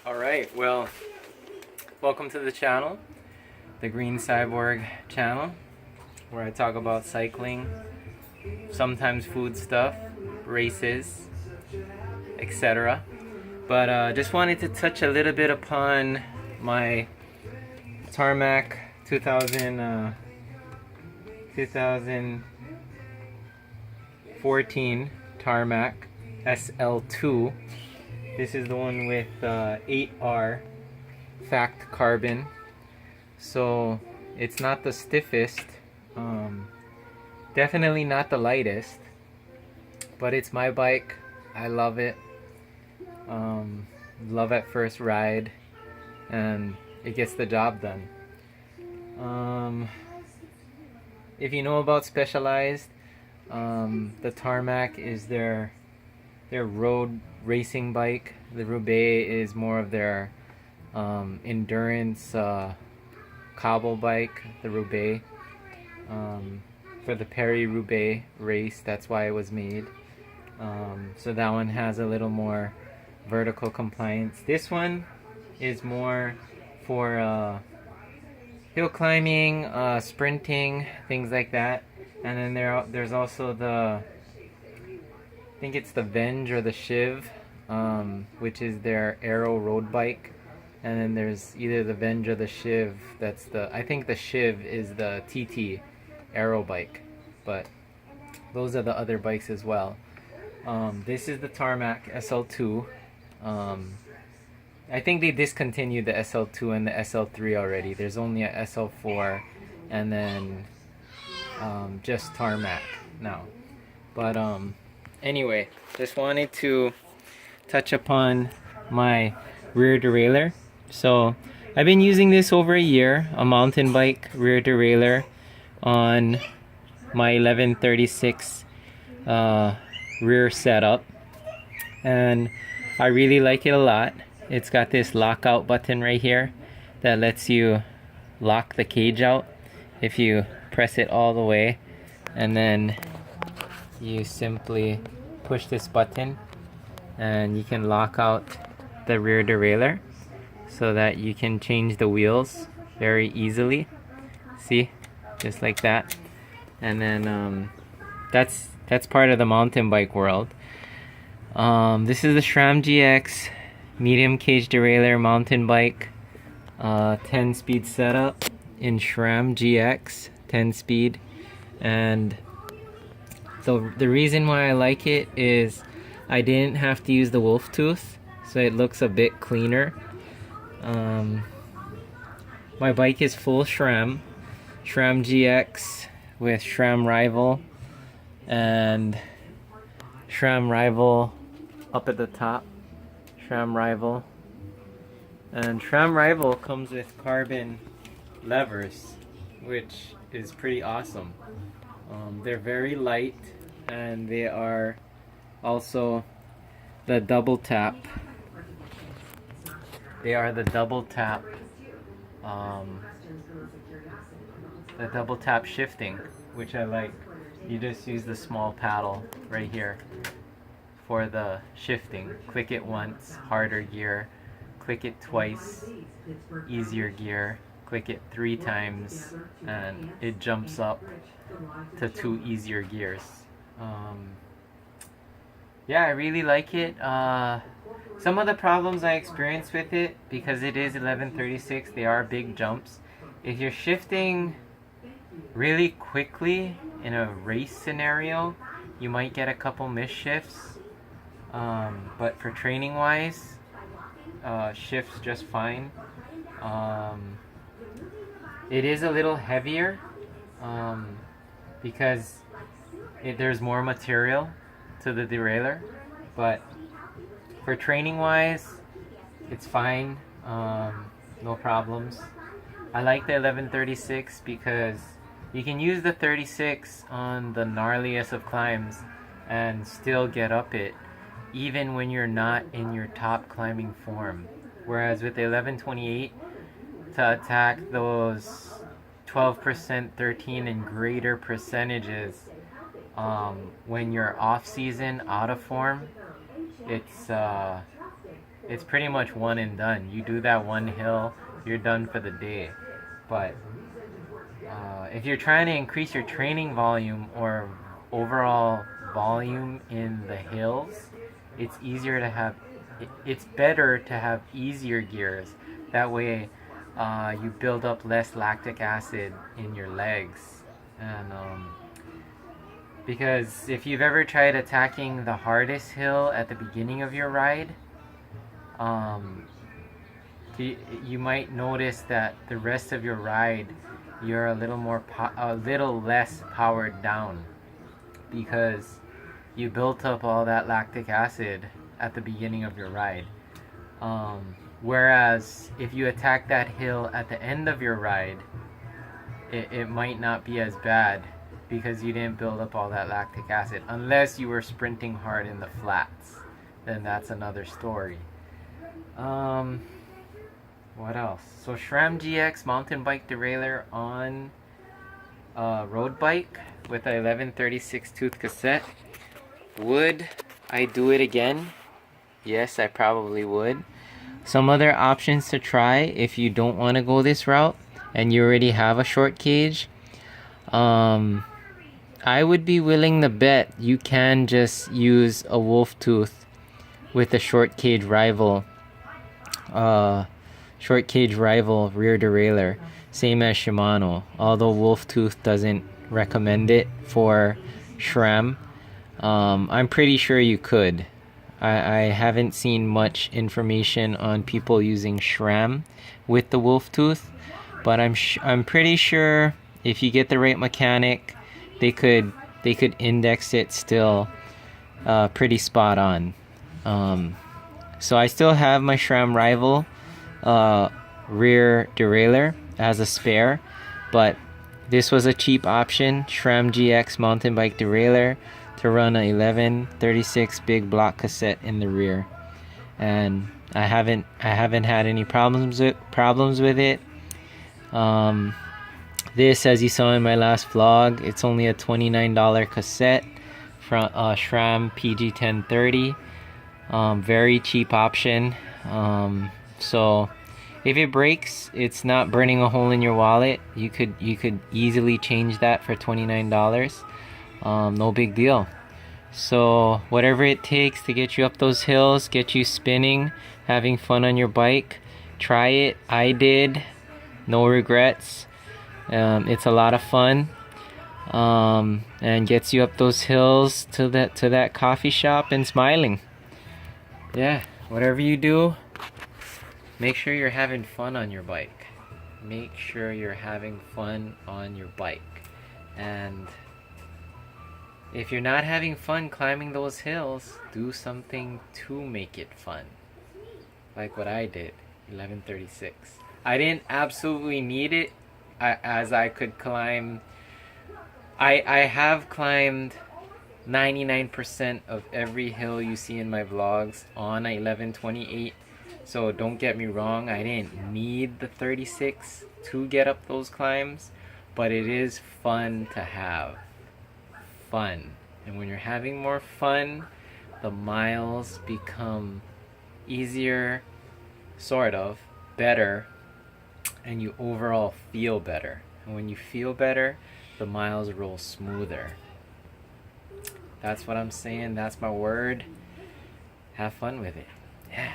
Alright, well, welcome to the channel, the Green Cyborg channel, where I talk about cycling, sometimes food stuff, races, etc. But just wanted to touch a little bit upon my Tarmac 2014 Tarmac SL2. This is the one with 8R fact carbon, so it's not the stiffest, definitely not the lightest, but it's my bike. I love it. Love at first ride, and it gets the job done. If you know about Specialized, the Tarmac is their road racing bike. The Roubaix is more of their endurance cobble bike, the Roubaix, for the Paris-Roubaix race. That's why it was made. So that one has a little more vertical compliance. This one is more for hill climbing, sprinting, things like that. And then there's also the, I think it's the Venge or the Shiv, which is their aero road bike. And then there's either the Venge or the Shiv. I think the Shiv is the TT aero bike, but those are the other bikes as well. This is the Tarmac SL2. I think they discontinued the SL2 and the SL3 already. There's only a SL4 and then just Tarmac now. But anyway, just wanted to touch upon my rear derailleur. So I've been using this over a year, a mountain bike rear derailleur on my 1136 rear setup, and I really like it a lot. It's got this lockout button right here that lets you lock the cage out if you press it all the way, and then you simply push this button and you can lock out the rear derailleur so that you can change the wheels very easily. See, just like that. And then that's part of the mountain bike world. This is the SRAM GX medium cage derailleur mountain bike, 10-speed setup in SRAM GX 10-speed. And the reason why I like it is I didn't have to use the wolf tooth, so it looks a bit cleaner. My bike is full SRAM GX with SRAM Rival and SRAM Rival up at the top. SRAM Rival, and SRAM Rival comes with carbon levers, which is pretty awesome. They're very light, and they are also the double tap. They are the double tap, shifting, which I like. You just use the small paddle right here for the shifting. Click it once, harder gear. Click it twice, easier gear. Click it 3 times, and it jumps up to 2 easier gears. Yeah, I really like it. Some of the problems I experienced with it, because it is 1136, they are big jumps. If you're shifting really quickly in a race scenario, you might get a couple missed shifts. But for training wise, shifts just fine. It is a little heavier because there's more material to the derailleur, but for training wise, it's fine. No problems. I like the 1136 because you can use the 36 on the gnarliest of climbs and still get up it, even when you're not in your top climbing form. Whereas with the 1128, to attack those 12%, 13 and greater percentages when you're off season, out of form, it's it's pretty much one and done. You do that one hill, you're done for the day. But if you're trying to increase your training volume or overall volume in the hills, it's easier to have, it's better to have easier gears. That way you build up less lactic acid in your legs. And because if you've ever tried attacking the hardest hill at the beginning of your ride, you might notice that the rest of your ride you're a little less powered down because you built up all that lactic acid at the beginning of your ride. Whereas if you attack that hill at the end of your ride, it might not be as bad because you didn't build up all that lactic acid, unless you were sprinting hard in the flats. Then that's another story. What else? So SRAM GX mountain bike derailleur on Roadbike with a 1136 tooth cassette. Would I do it again? Yes, I probably would. Some other options to try if you don't want to go this route and you already have a short cage. I would be willing to bet you can just use a wolf tooth with a short cage rival rear derailleur, same as Shimano, although wolf tooth doesn't recommend it for SRAM. I'm pretty sure you could. I haven't seen much information on people using SRAM with the wolf tooth, but I'm pretty sure if you get the right mechanic, they could index it still pretty spot on. So I still have my SRAM rival rear derailleur as a spare, but this was a cheap option, SRAM GX mountain bike derailleur, to run a 1136 big block cassette in the rear, and I haven't had any problems with it. This, as you saw in my last vlog, it's only a $29 cassette from SRAM PG1030. Very cheap option. So if it breaks, it's not burning a hole in your wallet. You could easily change that for $29. No big deal. So whatever it takes to get you up those hills, get you spinning, having fun on your bike, try it. I did. No regrets. It's a lot of fun. And gets you up those hills to that coffee shop and smiling. Yeah, whatever you do, make sure you're having fun on your bike. Make sure you're having fun on your bike. And if you're not having fun climbing those hills, do something to make it fun. Like what I did, 1136. I didn't absolutely need it, as I could climb. I have climbed 99% of every hill you see in my vlogs on a 1128. So don't get me wrong, I didn't need the 36 to get up those climbs, but it is fun to have fun. And when you're having more fun, the miles become easier, sort of, better, and you overall feel better. And when you feel better, the miles roll smoother. That's what I'm saying. That's my word. Have fun with it. Yeah.